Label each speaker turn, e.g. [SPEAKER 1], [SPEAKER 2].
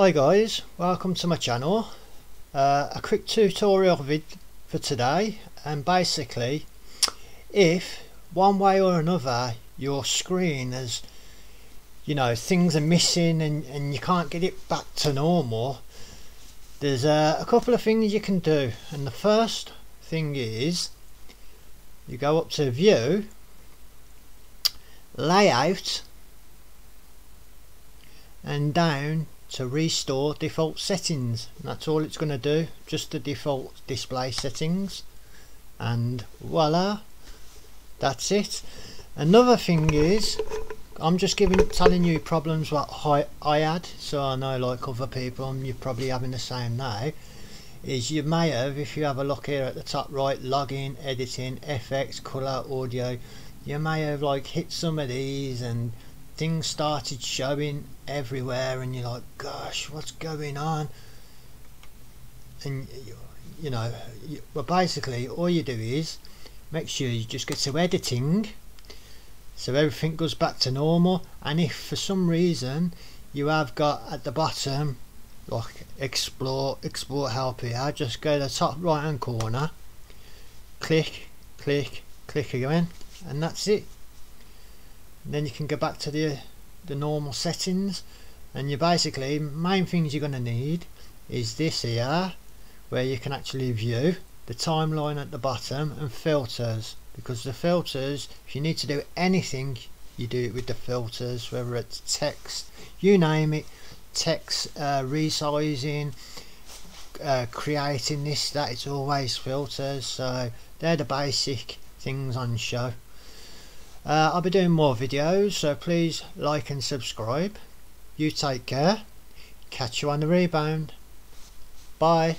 [SPEAKER 1] Hi guys, welcome to my channel. A quick tutorial for today, and basically if one way or another your screen has, things are missing and you can't get it back to normal, there's a couple of things you can do. And the first thing is you go up to View, Layout, and down to Restore Default Settings. And that's all it's going to do, just the default display settings, and voila, that's it. Another thing is, I'm just telling you problems what I had, so I know like other people, and you're probably having the same now, is you may have, if you have a look here at the top right, login, editing, FX, colour, audio, you may have like hit some of these and things started showing everywhere and you're like, gosh, what's going on? And well, basically all you do is make sure you just get to editing so everything goes back to normal. And if for some reason you have got at the bottom like export help here, just go to the top right hand corner, click again, and that's it. And then you can go back to the normal settings, and you basically, main things you're going to need is this here, where you can actually view the timeline at the bottom, and filters, because the filters, if you need to do anything, you do it with the filters, whether it's text, you name it, text, resizing, creating this, that, it's always filters. So they're the basic things on show. I'll be doing more videos, so please like and subscribe. You take care, catch you on the rebound, bye.